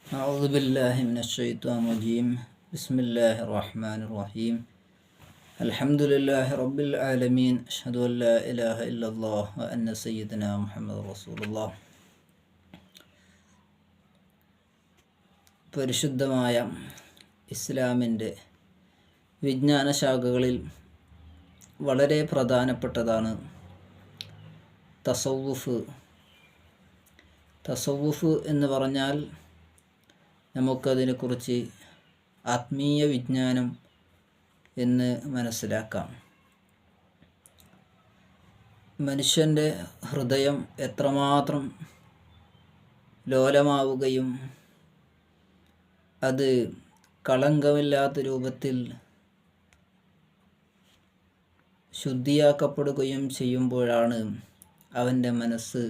أعوذ بالله من الشيطان الرجيم بسم الله الرحمن الرحيم الحمد لله رب العالمين أشهد أن لا إله إلا الله وأن سيدنا محمد رسول الله പരിശുദ്ധമായ ഇസ്ലാമിൻ്റെ വിജ്ഞാന ശാഖകളിൽ വളരെ പ്രധാനപ്പെട്ടതാണ് തസവുഫ് എന്ന് പറഞ്ഞാൽ നമുക്കതിനെക്കുറിച്ച് ആത്മീയ വിജ്ഞാനം എന്ന് മനസ്സിലാക്കാം. മനുഷ്യൻ്റെ ഹൃദയം എത്രമാത്രം ലോലമാവുകയും അത് കളങ്കമില്ലാത്ത രൂപത്തിൽ ശുദ്ധിയാക്കപ്പെടുകയും ചെയ്യുമ്പോഴാണ് അവൻ്റെ മനസ്സ്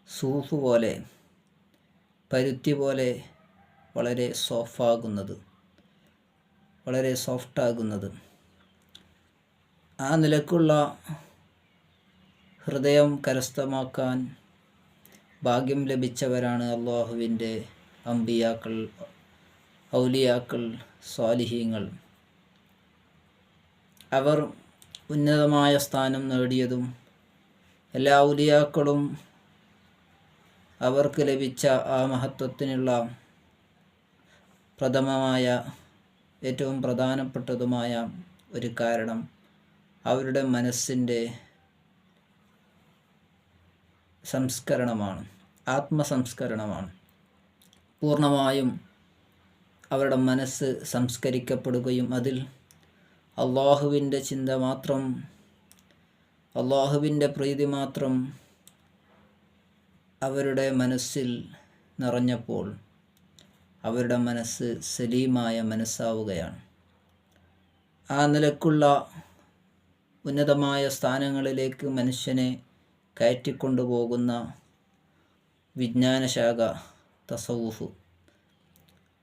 സൂഫ് പോലെ, പരുത്തി പോലെ വളരെ സോഫ്റ്റാകുന്നത്. ആ നിലക്കുള്ള ഹൃദയം കരസ്ഥമാക്കാൻ ഭാഗ്യം ലഭിച്ചവരാണ് അള്ളാഹുവിൻ്റെ അമ്പിയാക്കൾ, ഔലിയാക്കൾ, സ്വാലിഹീങ്ങൾ. അവർ ഉന്നതമായ സ്ഥാനം നേടിയതും എല്ലാ ഔലിയാക്കളും അവർക്ക് ലഭിച്ച ആ മഹത്വത്തിനുള്ള പ്രഥമമായ ഏറ്റവും പ്രധാനപ്പെട്ടതുമായ ഒരു കാരണം അവരുടെ മനസ്സിൻ്റെ സംസ്കരണമാണ്, ആത്മസംസ്കരണമാണ്. പൂർണ്ണമായും അവരുടെ മനസ്സ് സംസ്കരിക്കപ്പെടുകയും അതിൽ അള്ളാഹുവിൻ്റെ ചിന്ത മാത്രം, അള്ളാഹുവിൻ്റെ പ്രീതി മാത്രം അവരുടെ മനസ്സിൽ നിറഞ്ഞപ്പോൾ അവരുടെ മനസ്സ് സലീമായ മനസ്സാവുകയാണ്. ആ നിലക്കുള്ള ഉന്നതമായ സ്ഥാനങ്ങളിലേക്ക് മനുഷ്യനെ കയറ്റിക്കൊണ്ടുപോകുന്ന വിജ്ഞാനശാഖ തസവുഫ്.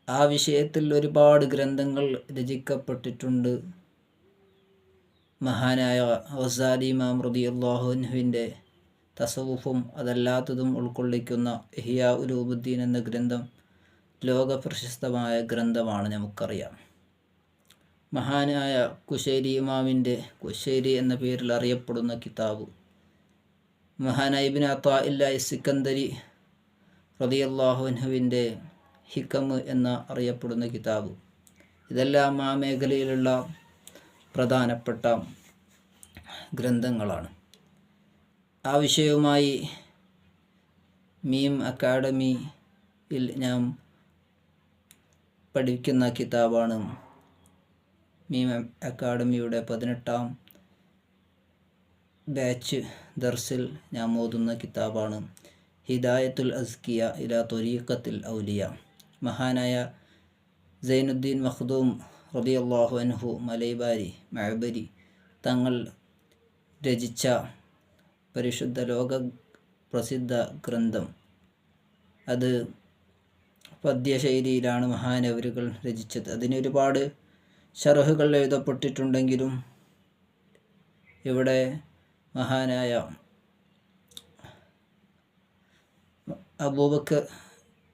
ആ വിഷയത്തിൽ ഒരുപാട് ഗ്രന്ഥങ്ങൾ രചിക്കപ്പെട്ടിട്ടുണ്ട്. മഹാനായ ഗസാലി ഇമാം റളിയല്ലാഹു അൻഹുവിൻ്റെ തസവുഫും അതല്ലാത്തതും ഉൾക്കൊള്ളിക്കുന്ന ഇഹ്യാ ഉലൂമുദ്ദീൻ എന്ന ഗ്രന്ഥം ലോക പ്രശസ്തമായ ഗ്രന്ഥമാണ്, നമുക്കറിയാം. മഹാനായ കുശൈരി ഇമാമിൻ്റെ കുശൈരി എന്ന പേരിൽ അറിയപ്പെടുന്ന കിതാബ്, മഹാനായ ഇബ്നു അത്താഇല്ലാഹി സിക്കന്ദരി റളിയല്ലാഹു അൻഹുവിൻ്റെ ഹിക്കം എന്ന അറിയപ്പെടുന്ന കിതാബ്, ഇതെല്ലാം ആ മേഖലയിലുള്ള പ്രധാനപ്പെട്ട ഗ്രന്ഥങ്ങളാണ്. ആ വിഷയവുമായി മീം അക്കാഡമിയിൽ ഞാൻ പഠിക്കുന്ന കിതാബാണ്. മീം അക്കാഡമിയുടെ 18ാം ബാച്ച് ദർസിൽ ഞാൻ ഓതുന്ന കിതാബാണ് ഹിദായത്തുൽ അസ്കിയ ഇലാ ത്വരീഖത്തിൽ ഔലിയ. മഹാനായ സൈനുദ്ദീൻ മഖ്ദൂം റളിയല്ലാഹു അൻഹു മഅബരി തങ്ങൾ രചിച്ച പരിശുദ്ധ ലോക പ്രസിദ്ധ ഗ്രന്ഥം. അത് പദ്യശൈലിയിലാണ് മഹാനവരുകൾ രചിച്ചത്. അതിനൊരുപാട് ശറഹുകൾ എഴുതപ്പെട്ടിട്ടുണ്ടെങ്കിലും ഇവിടെ മഹാനായ അബൂബക്കർ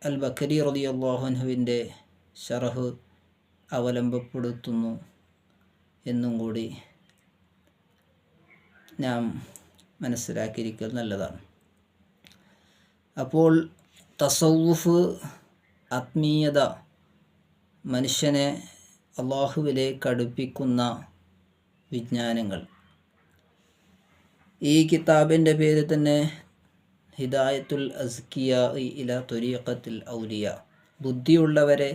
അൽ ബക്കരി റളിയല്ലാഹു അൻഹുവിൻ്റെ ശറഹ് അവലംബപ്പെടുത്തുന്നു എന്നും കൂടി നാം മനസ്സിലാക്കിയിരിക്കൽ നല്ലതാണ്. അപ്പോൾ തസവുഫ്, ആത്മീയത, മനുഷ്യനെ അള്ളാഹുവിലേക്ക് അടുപ്പിക്കുന്ന വിജ്ഞാനങ്ങൾ. ഈ കിതാബിൻ്റെ പേര് തന്നെ ഹിദായത്തുൽ അസ്കിയ ഇലാ ത്വരീഖത്തിൽ ഔലിയ. ബുദ്ധിയുള്ളവരെ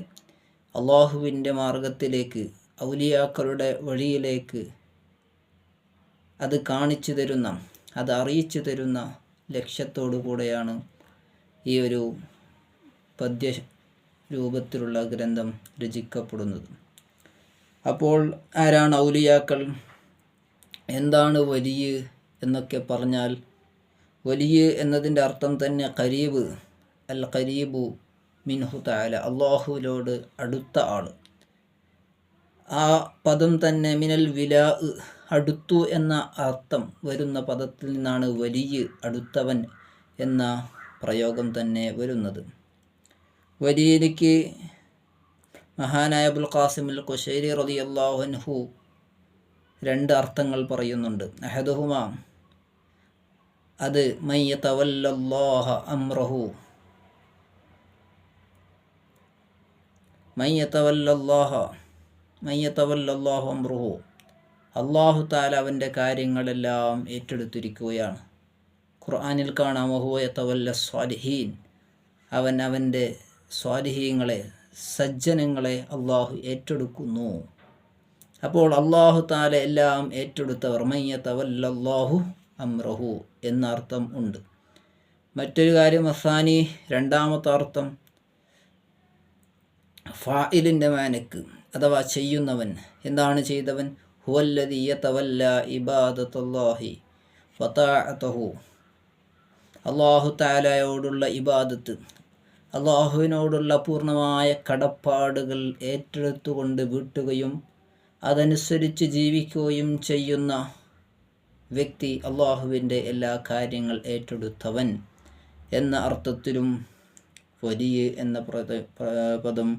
അള്ളാഹുവിൻ്റെ മാർഗത്തിലേക്ക്, ഔലിയാക്കളുടെ വഴിയിലേക്ക് അത് കാണിച്ചു തരുന്ന, അത് അറിയിച്ചു തരുന്ന ലക്ഷ്യത്തോടു കൂടെയാണ് ഈ ഒരു പദ്യ രൂപത്തിലുള്ള ഗ്രന്ഥം രചിക്കപ്പെടുന്നത്. അപ്പോൾ ആരാണ് ഔലിയാക്കൾ, എന്താണ് വലിയ് എന്നൊക്കെ പറഞ്ഞാൽ, വലിയ് എന്നതിൻ്റെ അർത്ഥം തന്നെ ഖരീബ്, അൽ ഖരീബു മിൻഹു തആല, അള്ളാഹുവിനോട് അടുത്ത ആൾ. ആ പദം തന്നെ മിനൽ വിലാ, അടുത്തു എന്ന അർത്ഥം വരുന്ന പദത്തിൽ നിന്നാണ് വലിയ, അടുത്തവൻ എന്ന പ്രയോഗം തന്നെ വരുന്നത്. വലിയനിക്ക് മഹാനായ അബുൽ ഖാസിം അൽ ഖുശൈരി റളിയല്ലാഹു അൻഹു 2 അർത്ഥങ്ങൾ പറയുന്നുണ്ട്. അഹദുഹുമ, അത് മൻ യതവല്ലല്ലാഹ അംറഹു, മൻ യതവല്ലല്ലാഹു അംറഹു, അല്ലാഹു തആല അവൻ്റെ കാര്യങ്ങളെല്ലാം ഏറ്റെടുത്തിരിക്കുകയാണ്. ഖുർആനിൽ കാണാം വഹുവ യതവല്ല സ്വാലിഹീൻ, അവൻ അവൻ്റെ സ്വാലിഹീങ്ങളെ, സജ്ജനങ്ങളെ അള്ളാഹു ഏറ്റെടുക്കുന്നു. അപ്പോൾ അള്ളാഹു തആല എല്ലാം ഏറ്റെടുത്തവർ മൻ യതവല്ലല്ലാഹു അംറഹു എന്ന അർത്ഥം ഉണ്ട്. മറ്റൊരു കാര്യം അസാനി, രണ്ടാമത്തെ അർത്ഥം ഫായിലിൻ്റെ മാനക്ക്, അഥവാ ചെയ്യുന്നവൻ. എന്താണ് ചെയ്തവൻ? ഹുവല്ലദീ യതവല്ല ഇബാദത്തല്ലാഹി വതാഅതഹു, അള്ളാഹു തആലയോടുള്ള ഇബാദത്ത്, അള്ളാഹുവിനോടുള്ള പൂർണ്ണമായ കടപ്പാടുകൾ ഏറ്റെടുത്തുകൊണ്ട് വീട്ടുകയും അതനുസരിച്ച് ജീവിക്കുകയും ചെയ്യുന്ന വ്യക്തി അള്ളാഹുവിൻ്റെ എല്ലാ കാര്യങ്ങൾ ഏറ്റെടുത്തവൻ എന്ന അർത്ഥത്തിലും വലിയ എന്ന പദം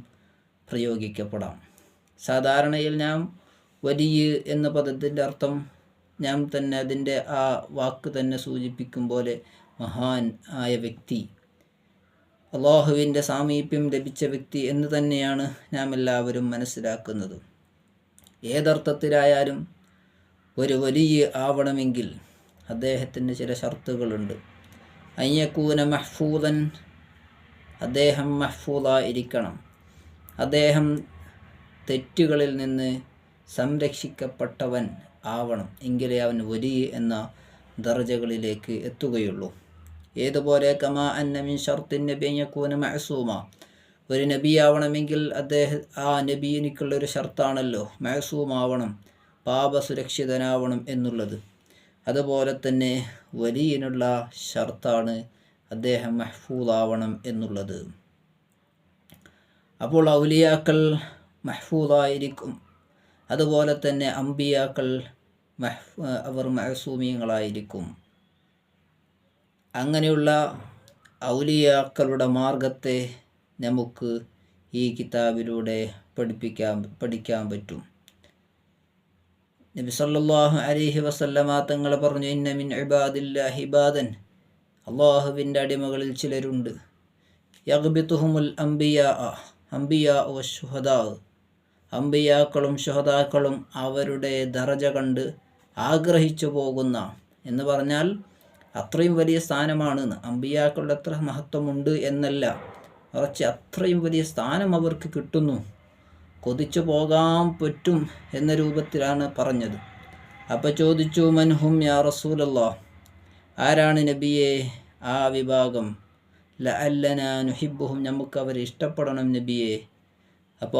പ്രയോഗിക്കപ്പെടാം. സാധാരണയിൽ നാം വലിയ എന്ന പദത്തിൻ്റെ അർത്ഥം നാം തന്നെ അതിൻ്റെ ആ വാക്ക് തന്നെ സൂചിപ്പിക്കും പോലെ മഹാൻ ആയ വ്യക്തി, അള്ളാഹുവിൻ്റെ സാമീപ്യം ലഭിച്ച വ്യക്തി എന്ന് തന്നെയാണ് നാം എല്ലാവരും മനസ്സിലാക്കുന്നത്. ഏതർത്ഥത്തിലായാലും ഒരു വലിയ ആവണമെങ്കിൽ അദ്ദേഹത്തിന് ചില ഷർത്തുകളുണ്ട്. അയ്യക്കൂന മഹ്ഫൂദൻ, അദ്ദേഹം മഹ്ഫൂദായിരിക്കണം, അദ്ദേഹം തെറ്റുകളിൽ നിന്ന് സംരക്ഷിക്കപ്പെട്ടവൻ ആവണം, എങ്കിലേ അവൻ വലിയ എന്ന ദർജകളിലേക്ക് എത്തുകയുള്ളൂ. ഏതുപോലെ കമാ അന്ന മിൻ ഷർത്തിൻ നബി അയ്യക്കൂന മഅസൂമ, ഒരു നബിയാവണമെങ്കിൽ ആ നബിയിനിക്കുള്ളൊരു ഷർത്താണല്ലോ മഅസൂമാവണം, പാപസുരക്ഷിതനാവണം എന്നുള്ളത്. അതുപോലെ തന്നെ വലിയനുള്ള ഷർത്താണ് അദ്ദേഹം മഹ്ഫൂദാവണം എന്നുള്ളത്. അപ്പോൾ ഔലിയാക്കൾ മഹ്ഫൂദായിരിക്കും, അതുപോലെ തന്നെ അംബിയാക്കൾ അവർ മഅസൂമീങ്ങളായിരിക്കും. അങ്ങനെയുള്ള ഔലിയാക്കളുടെ മാർഗത്തെ നമുക്ക് ഈ കിതാബിലൂടെ പഠിക്കാൻ പറ്റും. നബി സല്ലല്ലാഹു അലൈഹി വസല്ലമ തങ്ങൾ പറഞ്ഞു, ഇന്ന മിൻ ഇബാദില്ലാഹി ഇബാദൻ, അള്ളാഹുവിൻ്റെ അടിമകളിൽ ചിലരുണ്ട്, യഗ്ബിതുഹുമുൽ അംബിയാ വശുഹദാ, അംബിയാക്കളും ശുഹദാക്കളും അവരുടെ ദറജ കണ്ട് ആഗ്രഹിച്ചു പോകുന്ന, എന്ന് പറഞ്ഞാൽ അത്രയും വലിയ സ്ഥാനമാണ്. അംബിയാക്കളുടെ അത്ര മഹത്വമുണ്ട് എന്നല്ല, മറിച്ച് അത്രയും വലിയ സ്ഥാനം അവർക്ക് കിട്ടുന്നു, കൊതിച്ചു പോകാൻ പറ്റും എന്ന രൂപത്തിലാണ് പറഞ്ഞത്. അപ്പോൾ ചോദിച്ചു, മൻഹും യാ റസൂലല്ലാഹ്, ആരാണ് നബിയെ ആ വിഭാഗം? ലഅല്ലനാ നുഹിബ്ബുഹും, നമുക്ക് അവരെ ഇഷ്ടപ്പെടണം നബിയെ.